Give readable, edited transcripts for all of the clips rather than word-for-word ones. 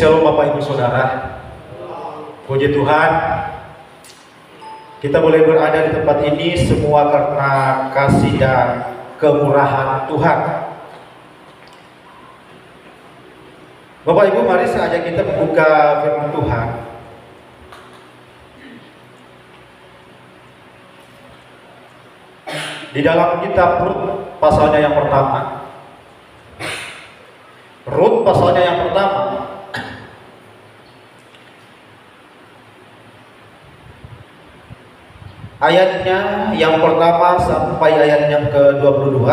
Shalom Bapak Ibu Saudara. Puji Tuhan, kita boleh berada di tempat ini semua karena kasih dan kemurahan Tuhan. Bapak Ibu, mari saja kita membuka firman Tuhan. Di dalam kitab Rut pasalnya yang pertama. Rut pasalnya yang pertama. Ayatnya yang pertama sampai ayat yang ke-22.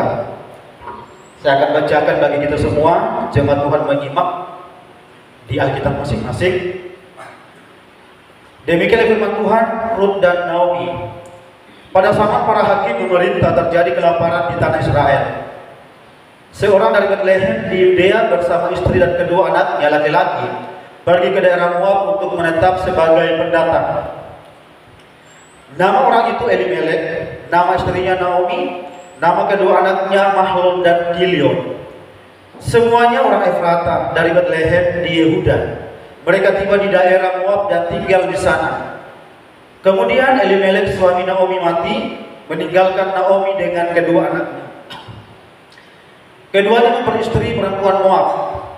Saya akan bacakan bagi kita semua, jemaat Tuhan menyimak di Alkitab masing-masing. Demikian firman Tuhan. Rut dan Naomi. Pada zaman para hakim memerintah, terjadi kelaparan di tanah Israel. Seorang dari Bethlehem di Yudea bersama istri dan kedua anaknya laki-laki pergi ke daerah Moab untuk menetap sebagai pendatang. Nama orang itu Elimelek, nama istrinya Naomi, nama kedua anaknya Mahlon dan Kilion. Semuanya orang Efrata dari Bethlehem di Yehuda. Mereka tiba di daerah Moab dan tinggal di sana. Kemudian Elimelek suami Naomi mati, meninggalkan Naomi dengan kedua anaknya. Keduanya memperistri perempuan Moab.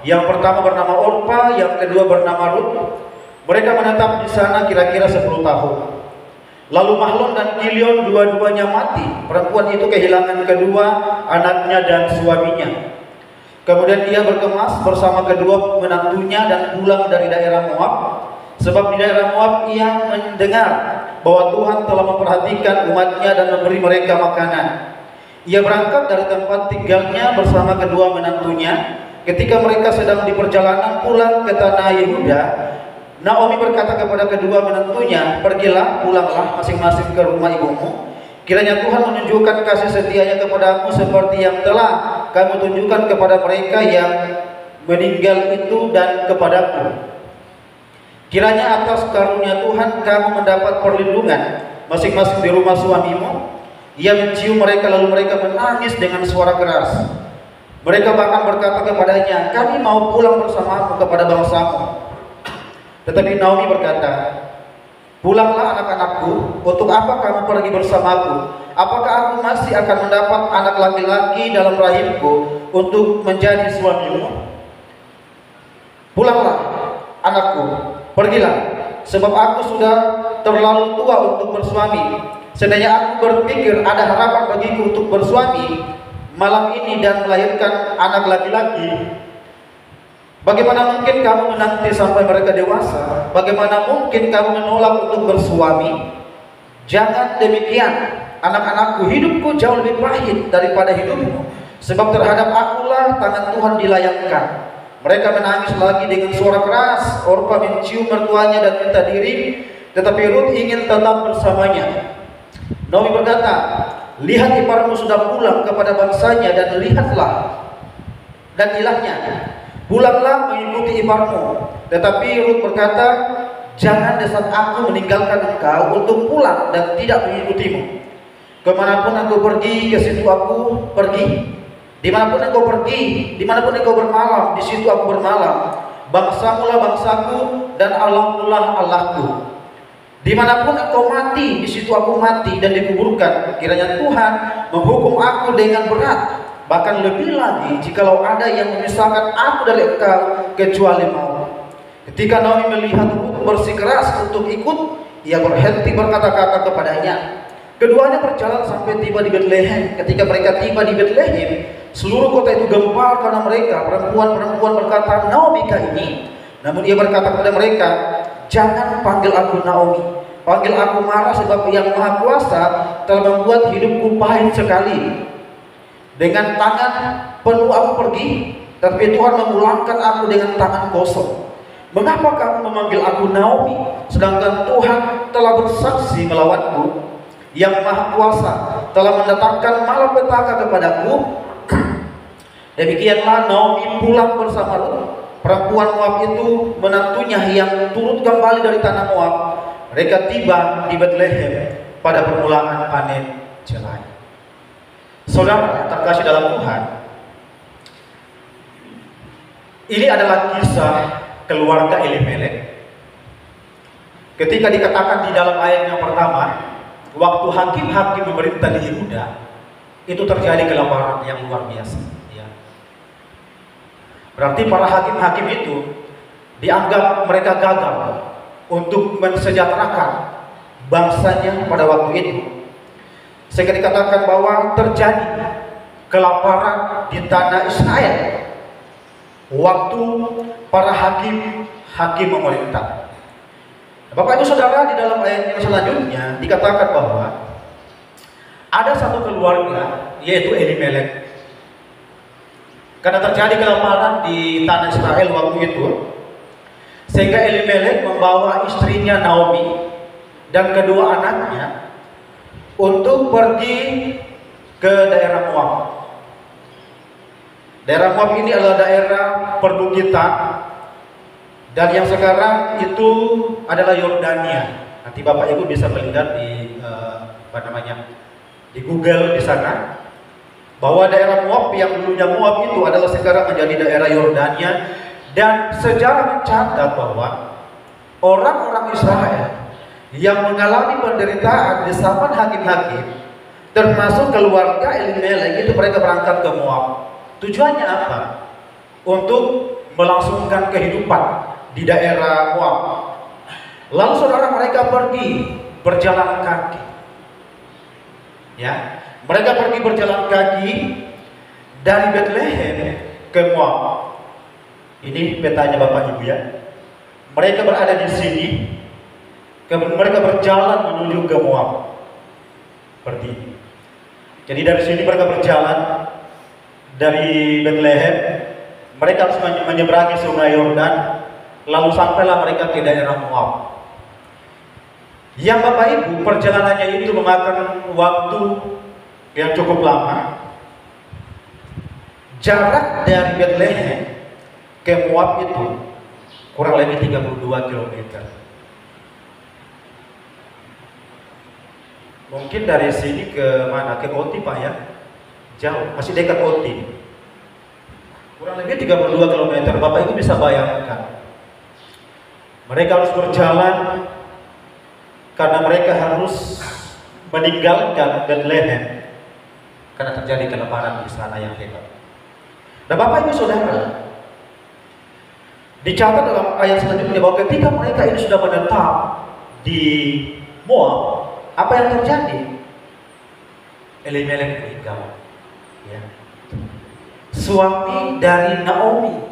Yang pertama bernama Orpa, yang kedua bernama Rut. Mereka menetap di sana kira-kira 10 tahun. Lalu Mahlon dan Kilion dua-duanya mati. Perempuan itu kehilangan kedua anaknya dan suaminya. Kemudian ia berkemas bersama kedua menantunya dan pulang dari daerah Moab. Sebab di daerah Moab ia mendengar bahwa Tuhan telah memperhatikan umatnya dan memberi mereka makanan. Ia berangkat dari tempat tinggalnya bersama kedua menantunya. Ketika mereka sedang di perjalanan pulang ke tanah Yehuda, Naomi berkata kepada kedua menantunya, "Pergilah, pulanglah masing-masing ke rumah ibumu. Kiranya Tuhan menunjukkan kasih setianya kepadamu seperti yang telah kamu tunjukkan kepada mereka yang meninggal itu dan kepadaku. Kiranya atas karunia Tuhan kamu mendapat perlindungan masing-masing di rumah suamimu." Ia mencium mereka, lalu mereka menangis dengan suara keras. Mereka bahkan berkata kepadanya, "Kami mau pulang bersamamu kepada bangsamu." Tetapi Naomi berkata, "Pulanglah anak-anakku, untuk apa kamu pergi bersamaku? Apakah aku masih akan mendapat anak laki-laki dalam rahimku untuk menjadi suamimu? Pulanglah anakku, pergilah, sebab aku sudah terlalu tua untuk bersuami. Seandainya aku berpikir ada harapan bagiku untuk bersuami malam ini dan melahirkan anak laki-laki, bagaimana mungkin kamu menanti sampai mereka dewasa? Bagaimana mungkin kamu menolak untuk bersuami? Jangan demikian, anak-anakku, hidupku jauh lebih pahit daripada hidupmu, sebab terhadap akulah tangan Tuhan dilayangkan." Mereka menangis lagi dengan suara keras. Orpa mencium mertuanya dan minta diri, tetapi Rut ingin tetap bersamanya. Naomi berkata, "Lihat, iparmu sudah pulang kepada bangsanya, dan lihatlah dan ilahnya. Pulanglah mengikuti iparmu." Tetapi Rut berkata, "Jangan desat aku meninggalkan engkau untuk pulang dan tidak mengikutimu. Kemanapun aku pergi, ke situ aku pergi. Dimanapun engkau pergi, dimanapun engkau bermalam, di situ aku bermalam. Bangsamulah bangsaku dan Allahmulah Allahku. Dimanapun engkau mati, di situ aku mati dan dikuburkan. Kiranya Tuhan menghukum aku dengan berat, bahkan lebih lagi jikalau ada yang memisahkan aku dari engkau kecuali maut." Ketika Naomi melihat Rut bersikeras untuk ikut, ia berhenti berkata-kata kepadanya. Keduanya berjalan sampai tiba di Bethlehem. Ketika mereka tiba di Bethlehem, seluruh kota itu gempar karena mereka. Perempuan-perempuan berkata, "Naomi-kah ini?" Namun ia berkata kepada mereka, "Jangan panggil aku Naomi, panggil aku Mara, sebab Yang Maha Kuasa telah membuat hidupku pahit sekali. Dengan tangan penuh aku pergi, tapi Tuhan memulangkan aku dengan tangan kosong. Mengapa kamu memanggil aku Naomi, sedangkan Tuhan telah bersaksi melawanku? Yang Maha Kuasa telah mendatangkan malapetaka kepadaku." Demikianlah Naomi pulang bersama Rut, perempuan Moab itu, menantunya yang turut kembali dari tanah Moab. Mereka tiba di Bethlehem pada permulaan panen jelai. Saudara terkasih dalam Tuhan, ini adalah kisah keluarga Elimelek. Ketika dikatakan di dalam ayat yang pertama, waktu hakim-hakim memerintah di Yehuda, itu terjadi kelaparan yang luar biasa. Ya. Berarti para hakim-hakim itu dianggap mereka gagal untuk mensejahterakan bangsanya pada waktu itu. Sehingga dikatakan bahwa terjadi kelaparan di tanah Israel waktu para hakim memerintah. Bapak Ibu Saudara, di dalam ayat yang selanjutnya dikatakan bahwa ada satu keluarga, yaitu Elimelek. Karena terjadi kelaparan di tanah Israel waktu itu, sehingga Elimelek membawa istrinya Naomi dan kedua anaknya untuk pergi ke daerah Moab. Daerah Moab ini adalah daerah perbukitan, dan yang sekarang itu adalah Yordania. Nanti Bapak Ibu bisa melihat di di Google di sana, bahwa daerah Moab yang dulunya Moab itu adalah sekarang menjadi daerah Yordania. Dan sejarah mencatat bahwa orang-orang Israel yang mengalami penderitaan di zaman hakim-hakim, termasuk keluarga Elimelek, itu mereka berangkat ke Moab. Tujuannya apa? Untuk melangsungkan kehidupan di daerah Moab. Lalu saudara, mereka pergi berjalan kaki. Ya, mereka pergi berjalan kaki dari Bethlehem ke Moab. Ini petanya Bapak Ibu ya. Mereka berada di sini, mereka berjalan menuju ke Moab. Pergi. Jadi dari sini mereka berjalan dari Bethlehem, mereka harus menyeberangi Sungai Yordan, lalu sampailah mereka ke daerah Moab. Yang Bapak Ibu, perjalanannya itu memakan waktu yang cukup lama. Jarak dari Bethlehem ke Moab itu kurang lebih 32 km. Mungkin dari sini ke mana? Ke Oti Pak ya? Jauh, masih dekat Oti. Kurang lebih 32 km. Bapak Ibu bisa bayangkan. Mereka harus berjalan karena mereka harus meninggalkan Bethlehem karena terjadi kelaparan di sana yang hebat. Dan Bapak Ibu Saudara, dicatat dalam ayat selanjutnya bahwa ketika mereka ini sudah menetap di Moab, apa yang terjadi? Elimelek meninggal. Ya. Suami dari Naomi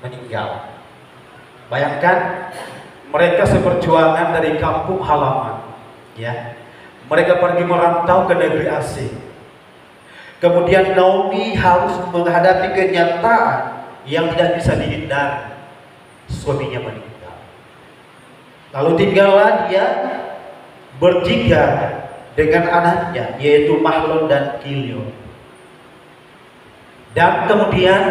meninggal. Bayangkan, mereka seperjuangan dari kampung halaman. Ya. Mereka pergi merantau ke negeri asing. Kemudian Naomi harus menghadapi kenyataan yang tidak bisa dihindari. Suaminya meninggal. Lalu tinggallah dia bertiga dengan anaknya, yaitu Mahlon dan Kilion. Dan kemudian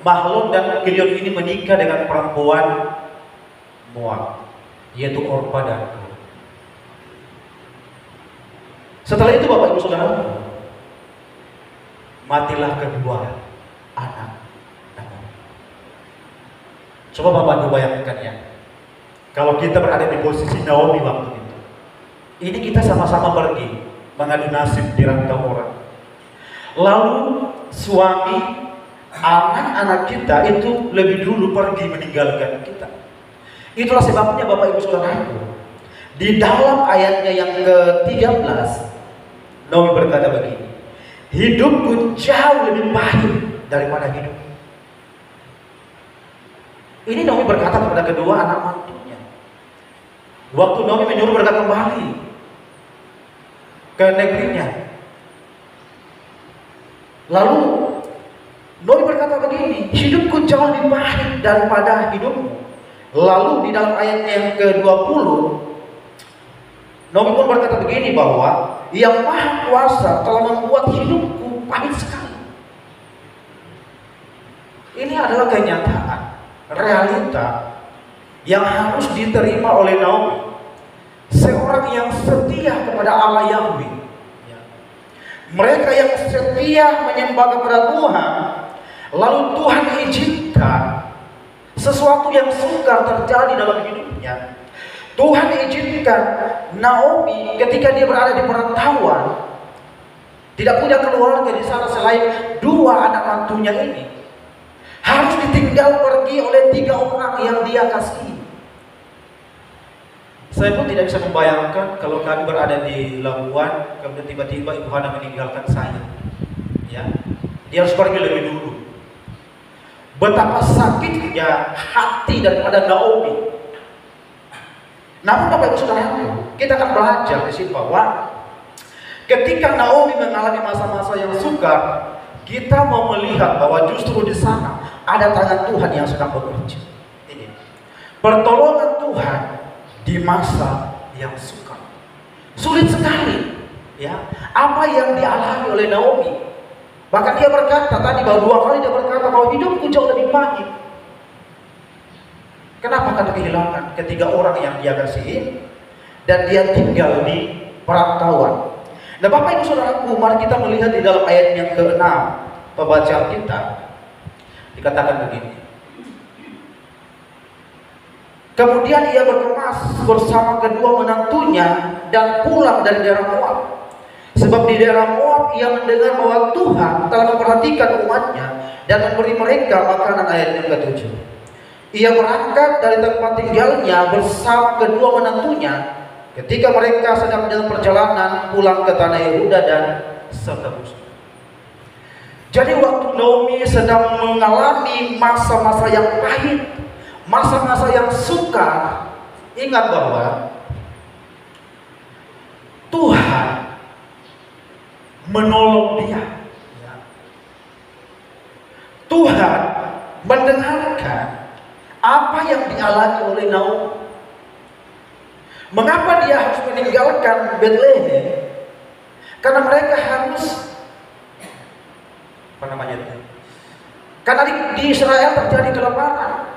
Mahlon dan Kilion ini menikah dengan perempuan Moab, yaitu Orpa dan Rut. Setelah itu Bapak Ibu Saudara, matilah kedua anak. Coba Bapak Ibu bayangkan ya, kalau kita berada di posisi Naomi waktu itu. Ini kita sama-sama pergi mengadu nasib di rantau orang. Lalu suami, anak-anak kita itu lebih dulu pergi meninggalkan kita. Itulah sebabnya Bapak Ibu Saudara, di dalam ayatnya yang ke-13, Naomi berkata begini, hidupku jauh lebih pahit daripada hidup. Ini Naomi berkata kepada kedua anak mantunya. Waktu Naomi menyuruh mereka kembali ke negerinya. Lalu Naomi berkata begini, hidupku jauh lebih pahit daripada hidupmu. Lalu di dalam ayat yang ke-20, Naomi pun berkata begini bahwa Yang Maha Kuasa telah membuat hidupku pahit sekali. Ini adalah kenyataan, realita yang harus diterima oleh Naomi, seorang yang setia kepada Allah Yahweh. Mereka yang setia menyembah kepada Tuhan, lalu Tuhan izinkan sesuatu yang sukar terjadi dalam hidupnya. Tuhan izinkan Naomi ketika dia berada di perantauan, tidak punya keluarga di sana selain 2 anak mantunya ini, harus ditinggal pergi oleh 3 orang yang dia kasihi. Saya pun tidak bisa membayangkan kalau kami berada di Labuan, kemudian tiba-tiba Ibu Hana meninggalkan saya. Ya, dia harus pergi lebih dulu. Betapa sakitnya hati daripada Naomi. Namun Bapak Ibu Saudaraku, kita akan belajar di sini bahwa ketika Naomi mengalami masa-masa yang sukar, kita mau melihat bahwa justru di sana ada tangan Tuhan yang sedang bekerja. Ini pertolongan Tuhan di masa yang sukar. Sulit sekali, ya, apa yang dialami oleh Naomi. Bahkan dia berkata tadi bahwa 2 kali dia berkata bahwa hidupku jauh lebih pahit. Kenapa? Karena kehilangan ketiga orang yang dia kasihi dan dia tinggal di perantauan. Nah, Bapak Ibu Saudaraku, mari kita melihat di dalam ayat yang ke-6 pembacaan kita. Dikatakan begini. Kemudian ia berkemas bersama kedua menantunya dan pulang dari daerah Moab. Sebab di daerah Moab ia mendengar bahwa Tuhan telah memperhatikan umatnya dan memberi mereka makanan. Ayat yang ke-7. Ia berangkat dari tempat tinggalnya bersama kedua menantunya ketika mereka sedang dalam perjalanan pulang ke tanah Yehuda dan seterusnya. Jadi waktu Naomi sedang mengalami masa-masa yang pahit, masa-masa yang sukar, ingat bahwa Tuhan menolong dia. Tuhan mendengarkan apa yang dialami oleh Naomi. Mengapa dia harus meninggalkan Bethlehem? Karena mereka harus karena di Israel terjadi kelaparan.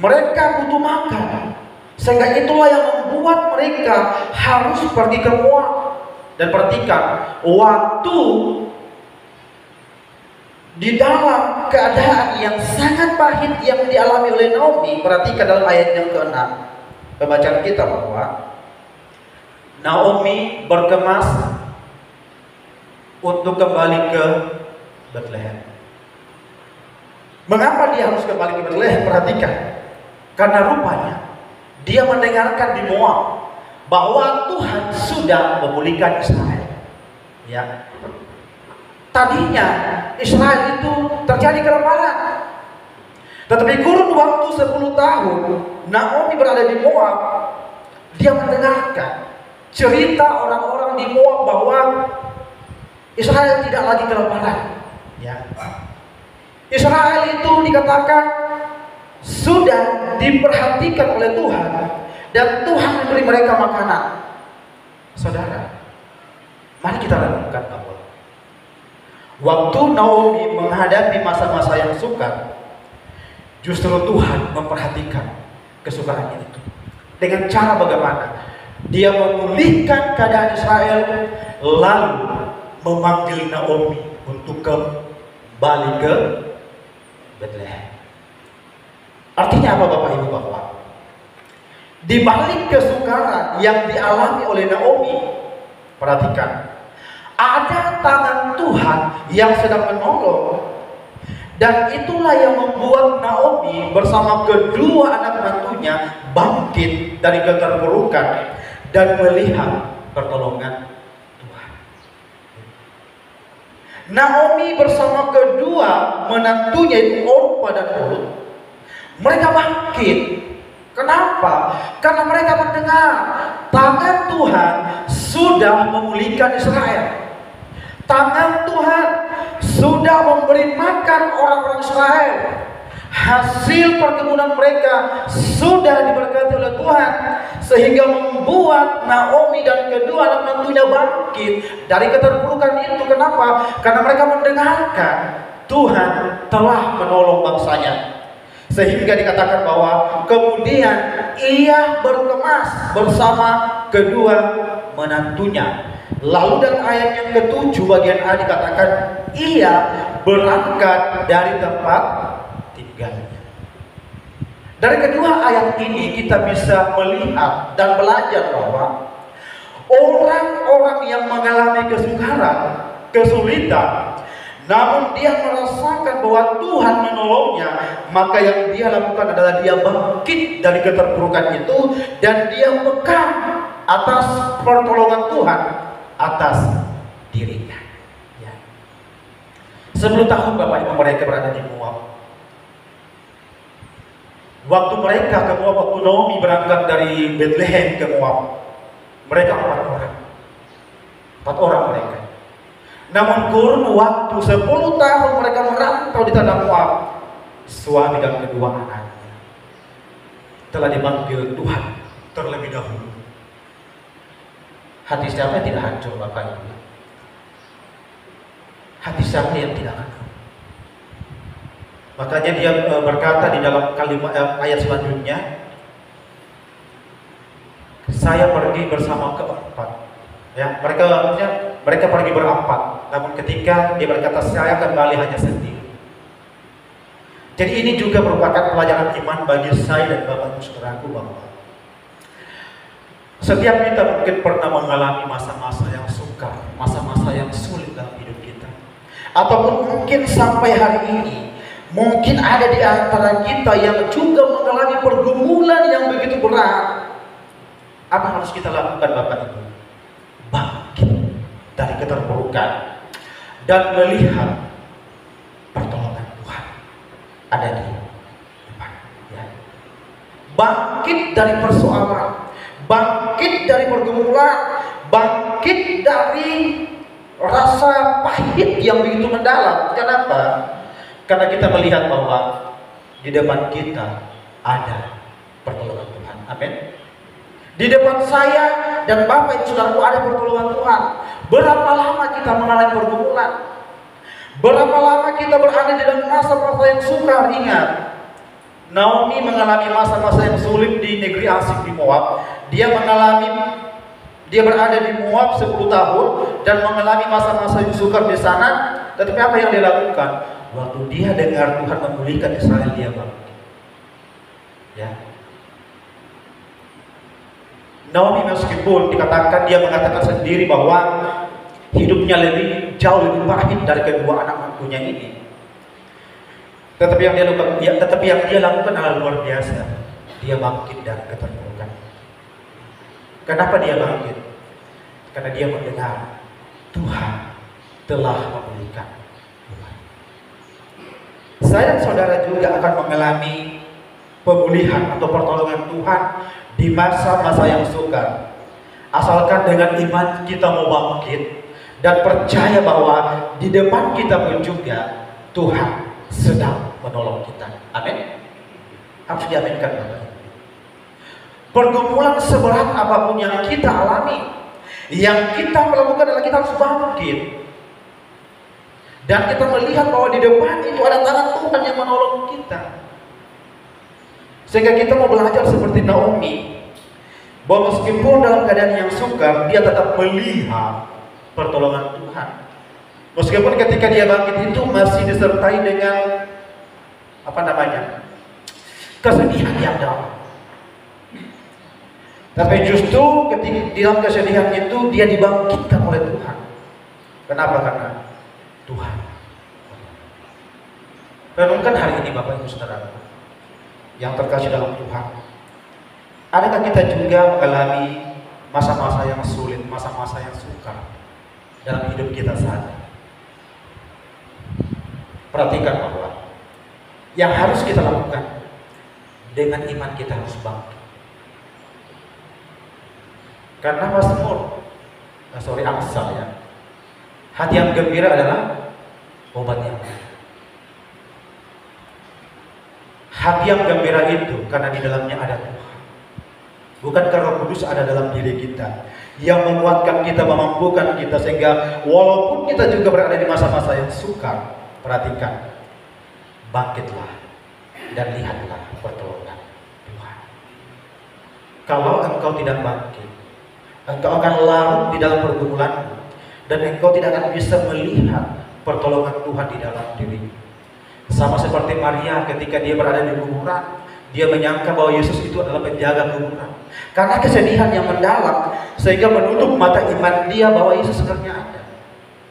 Mereka butuh makan. Sehingga itulah yang membuat mereka harus pergi ke Moab. Dan perhatikan, waktu di dalam keadaan yang sangat pahit yang dialami oleh Naomi, perhatikan dalam ayat yang ke-6 pembacaan kita bahwa Naomi berkemas untuk kembali ke Bethlehem. Mengapa dia harus kembali ke Bethlehem? Perhatikan, karena rupanya dia mendengarkan di Moab bahwa Tuhan sudah memulihkan Israel. Ya. Tadinya Israel itu terjadi kelaparan. Tetapi kurun waktu 10 tahun Naomi berada di Moab, dia mendengarkan cerita orang-orang di Moab bahwa Israel tidak lagi kelaparan. Ya. Israel itu dikatakan sudah diperhatikan oleh Tuhan dan Tuhan memberi mereka makanan. Saudara, mari kita renungkan bahwa waktu Naomi menghadapi masa-masa yang sukar, justru Tuhan memperhatikan kesukarannya itu. Dengan cara bagaimana? Dia memulihkan keadaan Israel, lalu memanggil Naomi untuk kembali ke Bethlehem. Artinya apa Bapak Ibu Bapak? Di balik kesukaran yang dialami oleh Naomi, perhatikan, ada tangan Tuhan yang sedang menolong. Dan itulah yang membuat Naomi bersama kedua anak mantunya bangkit dari keterpurukan dan melihat pertolongan Tuhan. Naomi bersama kedua menantunya itu Orpa dan Rut, mereka bangkit. Kenapa? Karena mereka mendengar tangan Tuhan sudah memulihkan Israel. Tangan Tuhan sudah memberi makan orang-orang Israel. Hasil perkebunan mereka sudah diberkati oleh Tuhan, sehingga membuat Naomi dan kedua anak mantunya bangkit dari keterpurukan itu. Kenapa? Karena mereka mendengarkan Tuhan telah menolong bangsanya. Sehingga dikatakan bahwa kemudian ia berkemas bersama kedua menantunya. Lalu dalam ayat yang ke-7 bagian A dikatakan ia berangkat dari tempat tinggalnya. Dari kedua ayat ini kita bisa melihat dan belajar bahwa orang-orang yang mengalami kesukaran, kesulitan, namun dia merasakan bahwa Tuhan menolongnya, maka yang dia lakukan adalah dia bangkit dari keterpurukan itu dan dia pegang atas pertolongan Tuhan atas dirinya. Ya. 10 tahun Bapak Ibu mereka berada di Moab. Waktu mereka ke Moab, waktu Naomi berangkat dari Bethlehem ke Moab, mereka 4 orang. 4 orang mereka. Namun kurun waktu 10 tahun mereka merantau di tanah Moab, suami dan kedua anaknya telah dipanggil Tuhan terlebih dahulu. Hati siapa yang tidak hancur Bapak Ibu? Hati siapa yang tidak hancur? Makanya dia berkata di dalam kalimat ayat selanjutnya, saya pergi bersama keempat. Ya, mereka pergi berempat. Namun ketika dia berkata saya kembali hanya sendiri. Jadi ini juga merupakan pelajaran iman bagi saya dan Bapak Ibu Saudaraku bahwa setiap kita mungkin pernah mengalami masa-masa yang sukar, masa-masa yang sulit dalam hidup kita. Ataupun mungkin sampai hari ini mungkin ada di antara kita yang juga mengalami pergumulan yang begitu berat. Apa yang harus kita lakukan Bapak Ibu? Bangkit dari keterpurukan dan melihat pertolongan Tuhan ada di depan. Ya. Bangkit dari persoalan, bangkit dari pergumulan, bangkit dari rasa pahit yang begitu mendalam. Kenapa? Karena kita melihat bahwa di depan kita ada pertolongan Tuhan. Amin. Di depan saya dan Bapak Ibu Saudaraku ada pertolongan Tuhan. Berapa lama kita mengalami pergumulan? Berapa lama kita berada di dalam masa-masa yang sukar? Ingat, Naomi mengalami masa-masa yang sulit di negeri asing di Moab. Dia berada di Moab 10 tahun dan mengalami masa-masa yang sukar di sana. Tetapi apa yang dia lakukan? Waktu dia dengar Tuhan memulihkan Israel, dia bangkit. Ya. Naomi meskipun dikatakan dia mengatakan sendiri bahwa hidupnya jauh lebih pahit dari kedua anak mantunya ini. Tetapi yang dia lakukan adalah luar biasa. Dia bangkit dari keterpurukan. Kenapa dia bangkit? Karena dia mendengar Tuhan telah memulihkan. Saya dan saudara juga akan mengalami pemulihan atau pertolongan Tuhan di masa-masa yang sukar. Asalkan dengan iman kita mau bangkit dan percaya bahwa di depan kita pun juga Tuhan sedang menolong kita. Amin. Harus diaminkan Bapak. Pergumulan seberat apapun yang kita alami, yang kita melakukan adalah kita harus bangkit. Dan kita melihat bahwa di depan itu ada tangan Tuhan yang menolong kita. Sehingga kita mau belajar seperti Naomi, bahwa meskipun dalam keadaan yang sukar, dia tetap melihat pertolongan Tuhan. Meskipun ketika dia bangkit itu masih disertai dengan kesedihan yang dalam. Tapi justru ketika di dalam kesedihan itu dia dibangkitkan oleh Tuhan. Kenapa? Karena Tuhan. Renungkan hari ini Bapak Ibu Saudara yang terkasih dalam Tuhan. Adakah kita juga mengalami masa-masa yang sulit, masa-masa yang sukar dalam hidup kita saat ini? Perhatikan bahwa yang harus kita lakukan dengan iman kita harus bangkit. Karena Amsal ya. Hati yang gembira adalah obat yang baik. Hati yang gembira itu karena di dalamnya ada Tuhan. Bukan karena Roh Kudus ada dalam diri kita yang menguatkan kita, memampukan kita sehingga walaupun kita juga berada di masa-masa yang sukar, perhatikan, bangkitlah dan lihatlah pertolongan Tuhan. Kalau engkau tidak bangkit, engkau akan larut di dalam pergumulan dan engkau tidak akan bisa melihat pertolongan Tuhan di dalam diri. Sama seperti Maria ketika dia berada di kuburan, Dia menyangka bahwa Yesus itu adalah penjaga kuburan. Karena kesedihan yang mendalam sehingga menutup mata iman dia bahwa Yesus sebenarnya ada.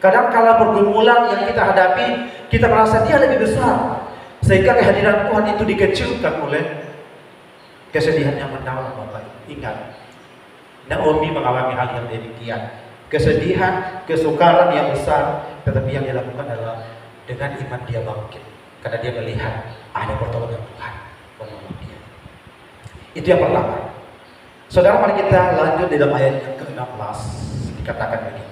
Kadang kala pergumulan yang kita hadapi, kita merasa dia lebih besar, sehingga kehadiran Tuhan itu dikecilkan oleh kesedihan yang mendalam. Bapak ingat, Naomi mengalami hal yang demikian, kesedihan, kesukaran yang besar, tetapi yang dia lakukan adalah dengan iman dia bangkit, karena dia melihat ada pertolongan Tuhan menolong dia. Itu yang pertama. Saudara, mari kita lanjut di dalam ayat yang ke-16, dikatakan begini.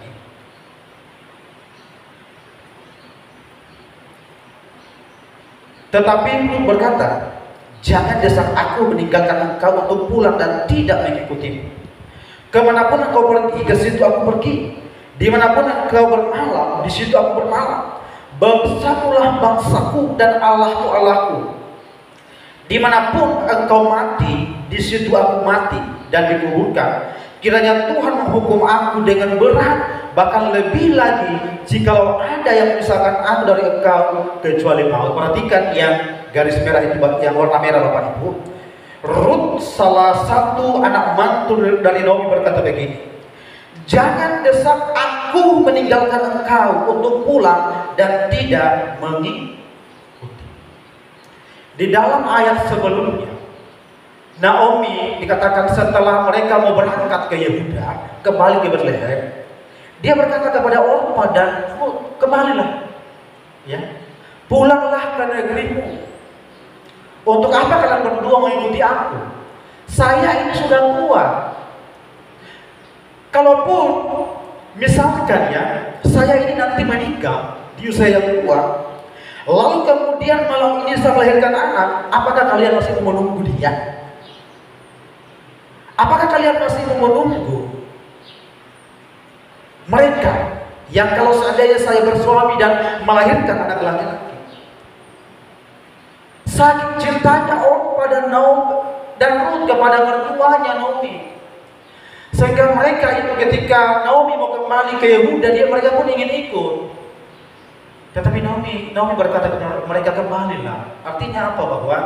Tetapi Lut berkata, jangan desak aku meninggalkan engkau untuk pulang dan tidak mengikutimu. Kemanapun engkau pergi, ke situ aku pergi. Dimanapun engkau bermalam, di situ aku bermalam. Bangsamulah bangsaku dan Allahmu Allahku. Dimanapun engkau mati, di situ aku mati dan dikuburkan. Kiranya Tuhan menghukum aku dengan berat, bahkan lebih lagi jikalau ada yang memisahkan aku dari engkau kecuali maut. Perhatikan yang garis merah itu, yang warna merah Bapak Ibu. Rut, salah satu anak mantu dari Naomi, berkata begini, jangan desak aku meninggalkan engkau untuk pulang dan tidak mengikuti. Di dalam ayat sebelumnya, Naomi dikatakan setelah mereka mau berangkat ke Yehuda, kembali ke Betlehem, dia berkata kepada Orpa dan Rut, kembalilah, ya, pulanglah ke negerimu. Untuk apa kalian berdua mengikuti aku? Saya ini sudah tua. Kalaupun misalkan ya, saya ini nanti meninggal di usia yang tua, lalu kemudian malam ini saya melahirkan anak, apakah kalian masih mau menunggu dia? Apakah kalian masih mau menunggu mereka yang kalau seandainya saya bersuami dan melahirkan anak laki-laki? Saking cintanya Orpa dan Rut kepada mertuanya Naomi, sehingga mereka itu ketika Naomi mau kembali ke Yehuda, mereka pun ingin ikut. Tetapi Naomi berkata kepada mereka, kembalilah. Artinya apa? Bahwa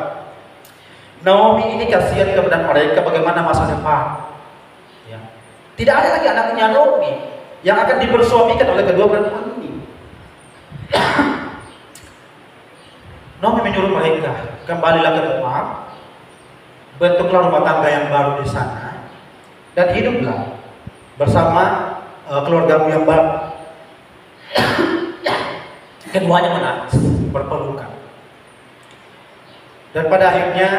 Naomi ini kasihan kepada mereka bagaimana masa depan. Ya. Tidak ada lagi anaknya Naomi yang akan dipersuamikan oleh kedua perempuan ini. Naomi menyuruh mereka, kembalilah ke Moab, bentuklah rumah tangga yang baru di sana, dan hiduplah bersama keluargamu yang baru. Keduanya menangis, berpelukan. Dan pada akhirnya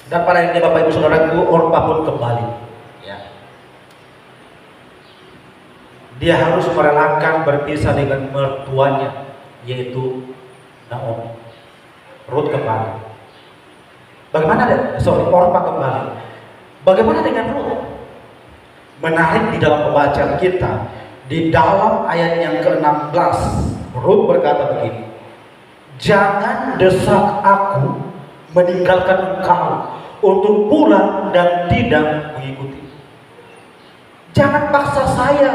Bapak Ibu Saudaraku, Orpa pun kembali. Ya. Dia harus merelakan berpisah dengan mertuanya, yaitu Naomi. Rut kembali. Orpa kembali. Bagaimana dengan Rut? Menarik di dalam pembacaan kita, di dalam ayat yang ke-16, Rut berkata begini, jangan desak aku meninggalkan engkau untuk pulang dan tidak mengikuti. Jangan paksa saya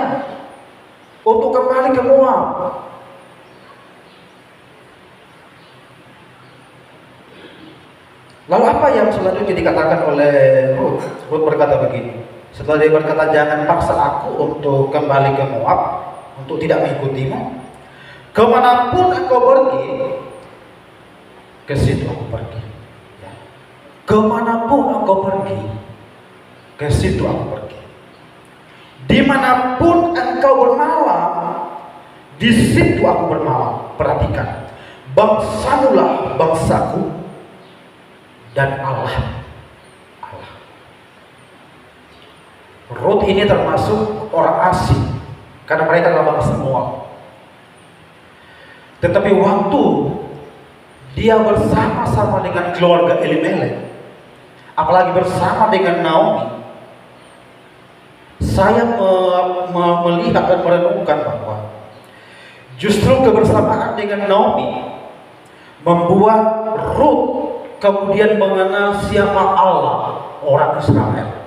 untuk kembali ke Moab. Lalu apa yang selanjutnya dikatakan oleh Rut? Rut berkata begini, setelah dia berkata jangan paksa aku untuk kembali ke Moab, untuk tidak mengikutimu, kemanapun engkau pergi, ke situ aku pergi. Ya. Kemanapun engkau pergi, ke situ aku pergi. Dimanapun engkau bermalam, di situ aku bermalam. Perhatikan, bangsamulah bangsaku dan Allah. Rut ini termasuk orang asing karena mereka adalah bangsa Moab. Tetapi waktu dia bersama-sama dengan keluarga Elimelek, apalagi bersama dengan Naomi, saya melihat dan merenungkan bahwa justru kebersamaan dengan Naomi membuat Rut kemudian mengenal siapa Allah orang Israel.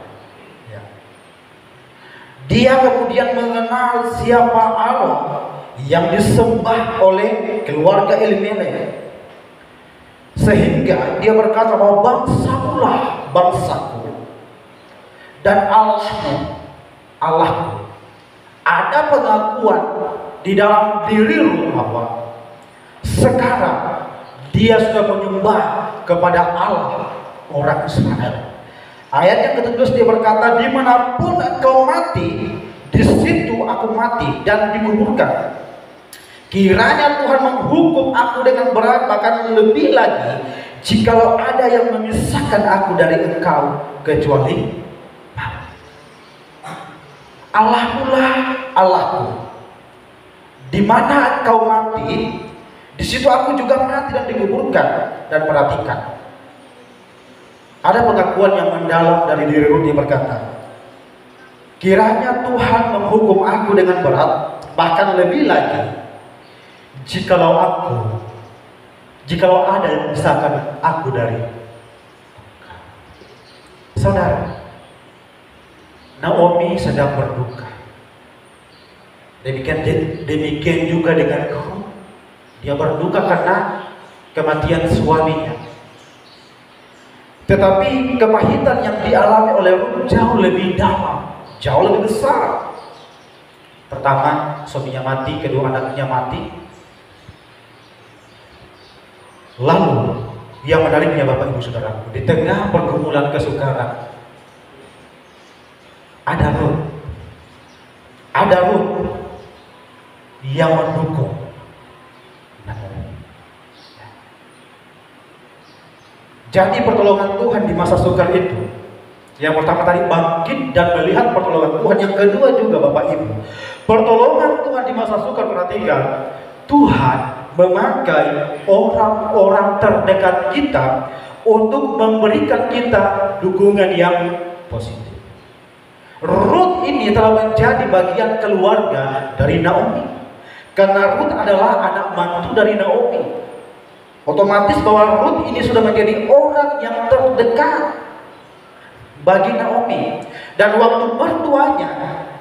Dia kemudian mengenal siapa Allah yang disembah oleh keluarga Elimelek. Sehingga dia berkata bahwa bangsamulah bangsaku dan Allahmu Allahku. Ada pengakuan di dalam diri Rut bahwa sekarang dia sudah menyembah kepada Allah orang Israel. Ayat yang ke-17 dia berkata, dimanapun engkau mati, di situ aku mati dan dikuburkan. Kiranya Tuhan menghukum aku dengan berat, bahkan lebih lagi, jikalau ada yang memisahkan aku dari engkau, kecuali Allahmu lah Allahku. Di mana engkau mati, di situ aku juga mati dan dikuburkan. Dan perhatikan, ada pengakuan yang mendalam dari diri Rut. Dia berkata, kiranya Tuhan menghukum aku dengan berat, bahkan lebih lagi, jikalau ada yang memisahkan aku dari. Saudara, Naomi sedang berduka. Demikian juga dengan Rut. Dia berduka karena kematian suaminya. Tetapi kepahitan yang dialami oleh Rut jauh lebih dalam, jauh lebih besar. Pertama, suaminya mati, kedua anaknya mati. Lalu yang menariknya Bapak Ibu Saudara, di tengah pergumulan kesukaran, ada Rut yang mendukung Naomi. Jadi pertolongan Tuhan di masa sukar itu, yang pertama tadi bangkit dan melihat pertolongan Tuhan. Yang kedua juga Bapak Ibu, pertolongan Tuhan di masa sukar. Perhatikan, Tuhan memakai orang-orang terdekat kita untuk memberikan kita dukungan yang positif. Rut ini telah menjadi bagian keluarga dari Naomi, karena Rut adalah anak mantu dari Naomi. Otomatis bahwa Rut ini sudah menjadi orang yang terdekat bagi Naomi. Dan waktu mertuanya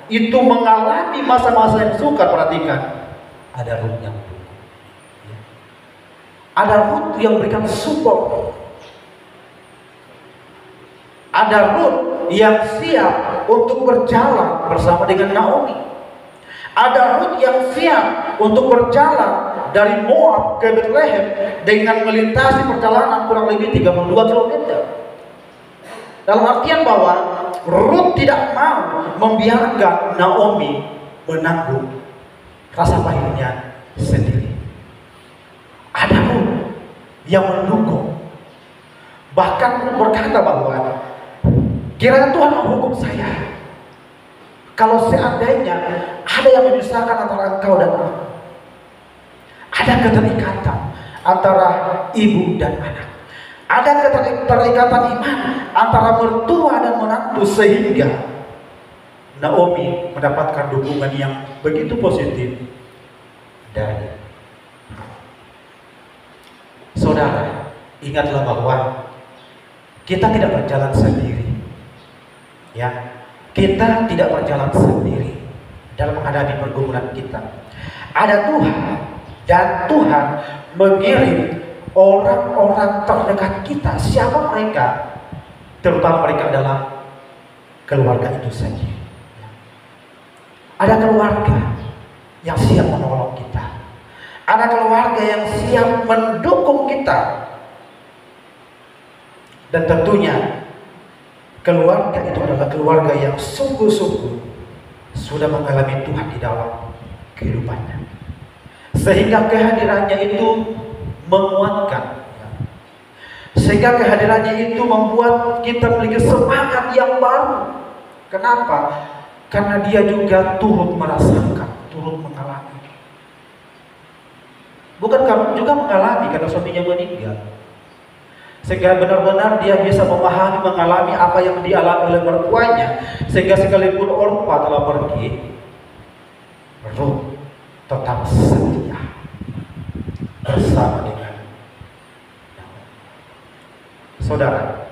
itu mengalami masa-masa yang sukar, perhatikan, ada Rut yang yang berikan support. Ada Rut yang siap untuk berjalan bersama dengan Naomi. Ada Rut yang siap untuk berjalan dari Moab ke Bethlehem dengan melintasi perjalanan kurang lebih 32 km. Dalam artian bahwa Rut tidak mau membiarkan Naomi menanggung rasa pahitnya sendiri. Ada Rut yang mendukung. Bahkan Rut berkata bahwa kiranya Tuhan menghukum saya kalau seandainya ada yang memisahkan antara engkau dan aku. Ada keterikatan antara ibu dan anak. Ada keterikatan iman antara mertua dan menantu, sehingga Naomi mendapatkan dukungan yang begitu positif dari. Saudara, ingatlah bahwa kita tidak berjalan sendiri. Ya, kita tidak berjalan sendiri dalam menghadapi pergumulan kita. Ada Tuhan, dan Tuhan mengirim orang-orang terdekat kita. Siapa mereka? Terutama mereka adalah keluarga itu saja. Ada keluarga yang siap menolong kita. Ada keluarga yang siap mendukung kita. Dan tentunya keluarga itu adalah keluarga yang sungguh-sungguh sudah mengalami Tuhan di dalam kehidupannya, sehingga kehadirannya itu menguatkan, sehingga kehadirannya itu membuat kita memiliki semangat yang baru. Kenapa? Karena dia juga turut merasakan, turut mengalami. Bukan kamu juga mengalami karena suaminya meninggal, sehingga benar-benar dia bisa memahami, mengalami apa yang dialami oleh mertuanya, sehingga sekalipun Orpa telah pergi, Rut tetap setia bersama dengan saudara.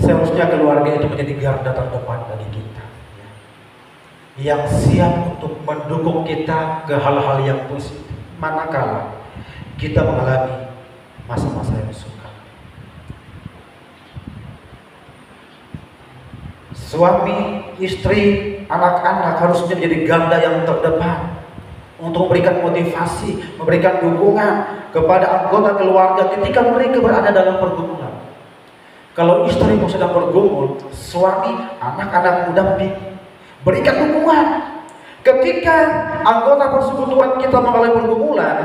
Seharusnya keluarga itu menjadi garda terdepan bagi kita, yang siap untuk mendukung kita ke hal-hal yang positif. Manakala kita mengalami masa-masa yang sukar. Suami, istri, anak-anak harusnya menjadi garda yang terdepan untuk memberikan motivasi, memberikan dukungan kepada anggota keluarga ketika mereka berada dalam pergumulan. Kalau istri mau sedang bergumul, suami, anak-anak mendampingi, berikan dukungan. Ketika anggota persekutuan kita mengalami pergumulan,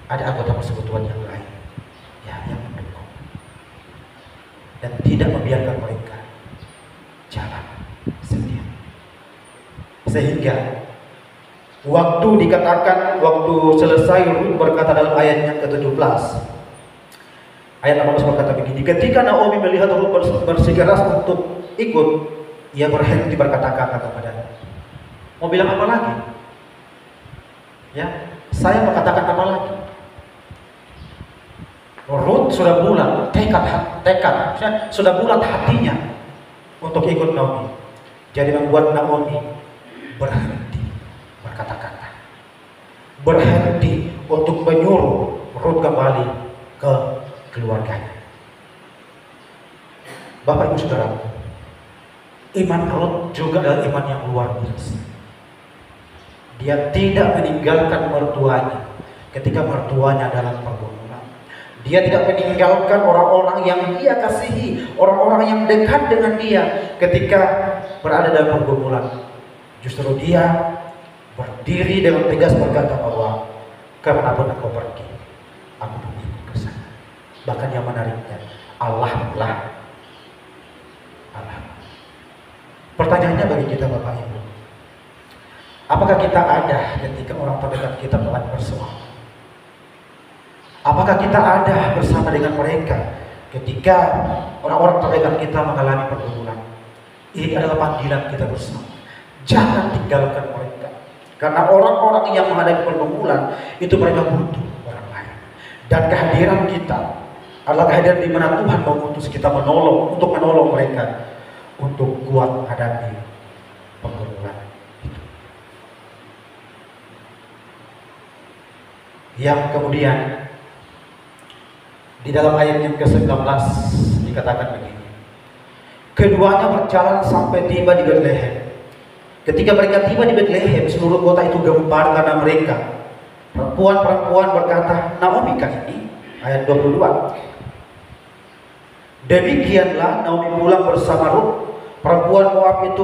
ada anggota persekutuan yang lain yang mendukung dan tidak membiarkan mereka jalan sendiri. Sehingga waktu dikatakan, waktu selesai Rut berkata dalam ayatnya ke-17, ayat 18 berkata begini, ketika Naomi melihat Rut bersikeras untuk ikut, ia berhenti berkata-kata kepadanya. Mau bilang apa lagi? Ya, saya mau katakan apa lagi? Rut sudah bulat tekad, sudah bulat hatinya untuk ikut Naomi. Jadi membuat Naomi berhenti berkata-kata, berhenti untuk menyuruh Rut kembali ke keluarganya. Bapak Ibu Saudara, iman Rut juga adalah iman yang luar biasa. Dia tidak meninggalkan mertuanya ketika mertuanya dalam pergumulan. Dia tidak meninggalkan orang-orang yang dia kasihi, orang-orang yang dekat dengan dia ketika berada dalam pergumulan. Justru dia berdiri dengan tegas berkata bahwa kemanapun engkau pergi, aku mengikut ke sana. Bahkan yang menariknya, Allah. Pertanyaannya bagi kita Bapak Ibu, apakah kita ada ketika orang terdekat kita telah bersuara? Apakah kita ada bersama dengan mereka ketika orang-orang terdekat kita mengalami pergumulan? Ini adalah panggilan kita bersama. Jangan tinggalkan mereka. Karena orang-orang yang menghadapi pergumulan itu mereka butuh orang lain. Dan kehadiran kita adalah kehadiran di mana Tuhan mengutus kita untuk menolong mereka untuk kuat menghadapi pergumulan itu. Yang kemudian di dalam ayat yang ke-19 dikatakan begini, keduanya berjalan sampai tiba di Betlehem. Ketika mereka tiba di Betlehem, seluruh kota itu gempar karena mereka. Perempuan-perempuan berkata, Naomi kah ini? Ayat 22. Demikianlah Naomi pulang bersama Rut, perempuan Moab itu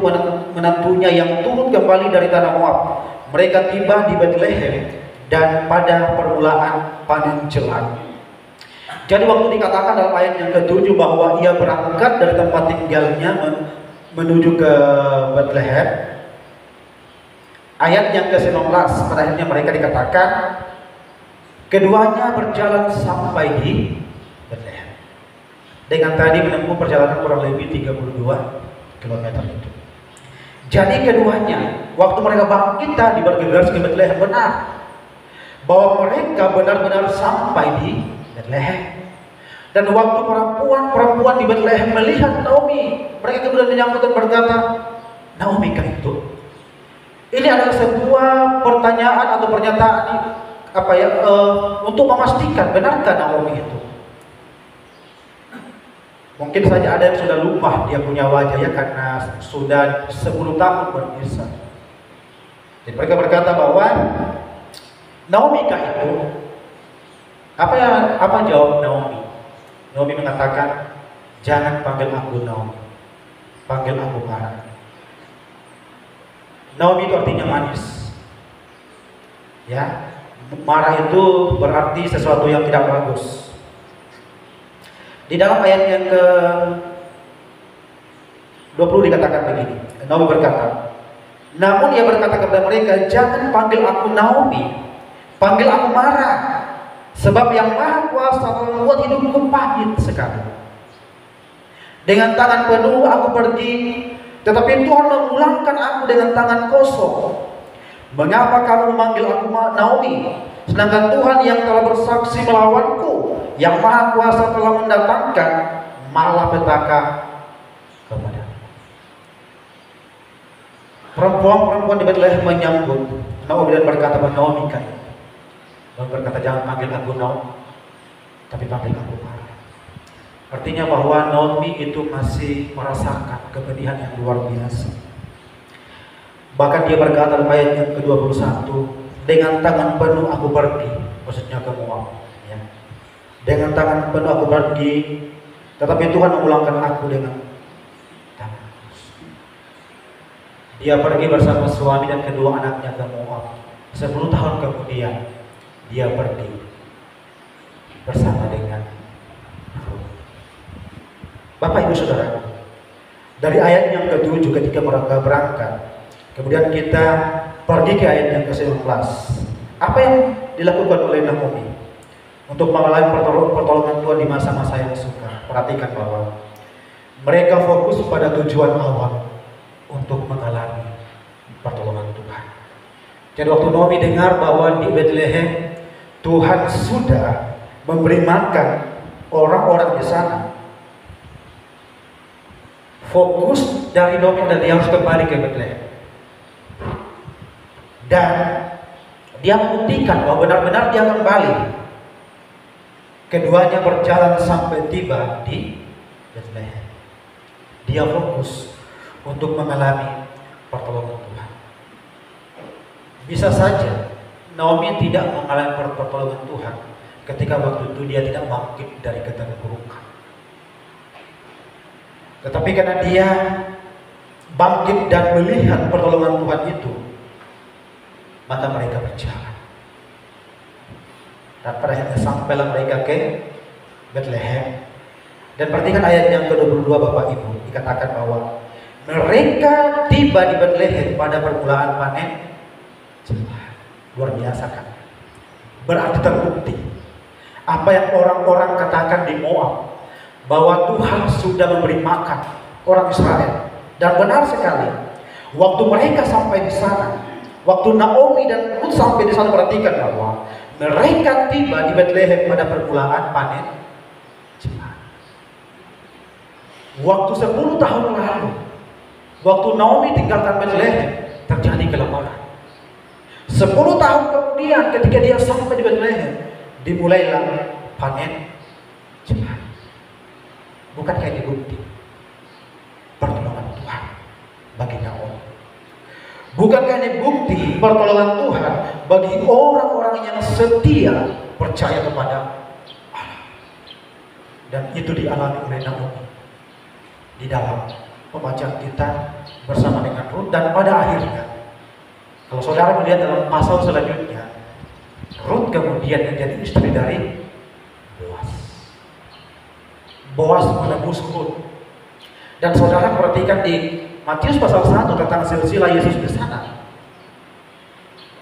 menantunya yang turut kembali dari tanah Moab. Mereka tiba di Betlehem dan pada permulaan panen jelang. Jadi waktu dikatakan dalam ayat yang ke-7 bahwa ia berangkat dari tempat tinggalnya menuju ke Betlehem, ayat yang ke-19 pada akhirnya mereka dikatakan keduanya berjalan sampai di Betlehem. Dengan tadi menempuh perjalanan kurang lebih 32 km itu. Jadi keduanya waktu mereka bangkit tadi bergegas ke Betlehem, benar bahwa mereka benar-benar sampai di Betlehem. Dan waktu perempuan di Betlehem melihat Naomi, mereka kemudian menyambut dan berkata, Naomi kah itu? Ini adalah sebuah pertanyaan atau pernyataan untuk memastikan benarkah Naomi itu. Mungkin saja ada yang sudah lupa dia punya wajah ya, karena sudah 10 tahun berpisah. Jadi mereka berkata bahwa Naomi kah itu? Apa jawab Naomi? Naomi mengatakan, jangan panggil aku Naomi, panggil aku Mara. Naomi itu artinya manis. Ya, Mara itu berarti sesuatu yang tidak bagus. Di dalam ayat yang ke-20 dikatakan begini, Naomi berkata, namun ia berkata kepada mereka, jangan panggil aku Naomi, panggil aku Mara. Sebab yang Maha Kuasa telah membuat hidupku pahit sekali. Dengan tangan penuh aku pergi, tetapi Tuhan memulangkan aku dengan tangan kosong. Mengapa kamu memanggil aku Naomi, sedangkan Tuhan yang telah bersaksi melawanku, yang Maha Kuasa telah mendatangkan malapetaka kepadamu. Perempuan-perempuan di Betlehem menyambut Naomi dan berkata, Naomi kan, Naomi berkata, jangan panggil aku Naomi, tapi panggil aku Mara. Artinya bahwa Naomi itu masih merasakan kepedihan yang luar biasa. Bahkan dia berkata dalam ayat yang ke-21, dengan tangan penuh aku pergi, maksudnya ke Moab. Ya. Dengan tangan penuh aku pergi, tetapi Tuhan memulangkan aku dengan tangan. Dia pergi bersama suami dan kedua anaknya ke Moab. 10 tahun kemudian dia pergi bersama dengan Ruth. Bapak Ibu Saudara, dari ayat yang ke-7 ketika mereka berangkat, kemudian kita pergi ke ayat yang ke-19. Apa yang dilakukan oleh Naomi untuk mengalami pertolongan Tuhan di masa-masa yang sukar? Perhatikan bahwa mereka fokus pada tujuan awal untuk mengalami pertolongan Tuhan. Jadi waktu Naomi dengar bahwa di Bethlehem Tuhan sudah memberi makan orang-orang di sana, fokus dari Naomi adalah dia harus kembali ke Bethlehem. Dan dia membuktikan bahwa benar-benar dia kembali. Keduanya berjalan sampai tiba di Bethlehem. Dia fokus untuk mengalami pertolongan Tuhan. Bisa saja Naomi tidak mengalami pertolongan Tuhan ketika waktu itu dia tidak bangkit dari keterpurukan. Tetapi karena dia bangkit dan melihat pertolongan Tuhan itu, maka mereka berjalan. Dan pada akhirnya sampailah mereka ke Bethlehem. Dan perhatikan ayat yang ke-22 Bapak Ibu, dikatakan bahwa mereka tiba di Bethlehem pada permulaan panen jemaah. Luar biasa kan? Berarti terbukti apa yang orang-orang katakan di Moab, bahwa Tuhan sudah memberi makan orang Israel. Dan benar sekali, waktu mereka sampai di sana, waktu Naomi dan Ruth sampai di sana, perhatikan bahwa mereka tiba di Bethlehem pada permulaan panen jemaah. Waktu 10 tahun lalu, waktu Naomi tinggalkan Bethlehem, terjadi kelaparan. 10 tahun kemudian ketika dia sampai di Bethlehem, dimulailah panen jemaah. Bukankah ini bukti pertolongan Tuhan bagi Naomi? Bukankah ini bukti pertolongan Tuhan bagi orang-orang yang setia percaya kepada Allah? Dan itu dialami oleh Naomi di dalam pembacaan kita bersama dengan Ruth. Dan pada akhirnya, kalau saudara melihat dalam pasal selanjutnya, Ruth kemudian menjadi istri dari Boaz. Boaz menebus Ruth. Dan saudara perhatikan di Matius pasal 1 tentang silsilah Yesus di sana.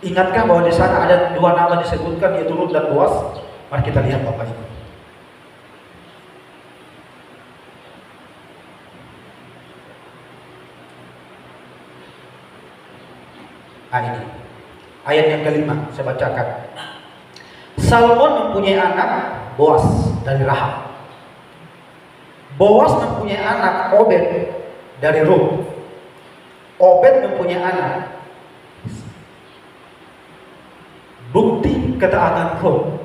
Ingatkah bahwa di sana ada 2 nama disebutkan, yaitu Ruth dan Boaz? Mari kita lihat Bapak Ibu. Ini ayat yang kelima, saya bacakan. Salmon mempunyai anak Boaz dari Rahab. Boaz mempunyai anak Obed dari Ruth. Obed mempunyai anak. Bukti ketaatan Ruth,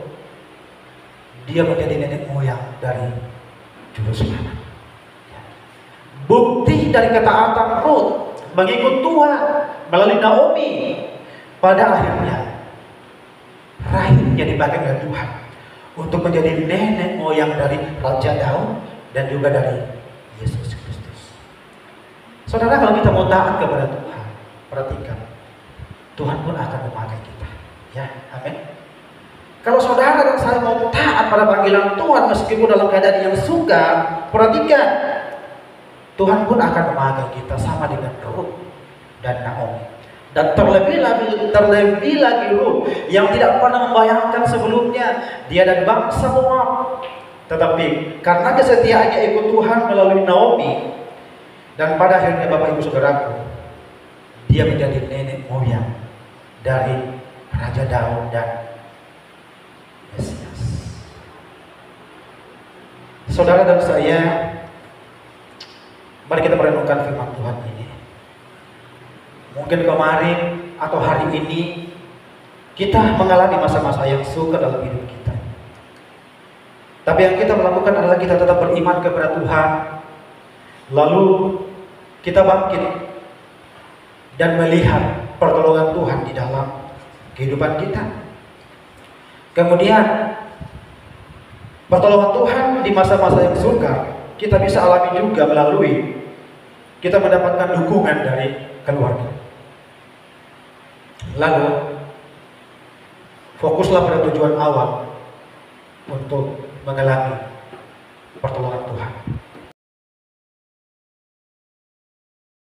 dia menjadi nenek moyang dari juru selamat. Bukti dari ketaatan Ruth mengikut Tuhan melalui Naomi, pada akhirnya rahimnya dipakai oleh Tuhan untuk menjadi nenek moyang dari Raja Daud dan juga dari Yesus Kristus. Saudara, kalau kita mau taat kepada Tuhan, perhatikan, Tuhan pun akan memakai kita. Ya, amin. Kalau saudara dan saya mau taat pada panggilan Tuhan meskipun dalam keadaan yang sukar, perhatikan, Tuhan pun akan memakai kita sama dengan Ruth dan Naomi. Dan terlebih lagi Ruth yang tidak pernah membayangkan sebelumnya dia dan bangsa Moab, tetapi karena kesetiaannya ikut Tuhan melalui Naomi, dan pada akhirnya Bapak Ibu Saudaraku, dia menjadi nenek moyang dari Raja Daud dan Mesias. Saudara dan saya, mari kita merenungkan firman Tuhan ini. Mungkin kemarin atau hari ini kita mengalami masa-masa yang suka dalam hidup kita. Tapi yang kita lakukan adalah kita tetap beriman kepada Tuhan, lalu kita bangkit dan melihat pertolongan Tuhan di dalam kehidupan kita. Kemudian pertolongan Tuhan di masa-masa yang sukar kita bisa alami juga melalui kita mendapatkan dukungan dari keluarga. Lalu fokuslah pada tujuan awal untuk mengalami pertolongan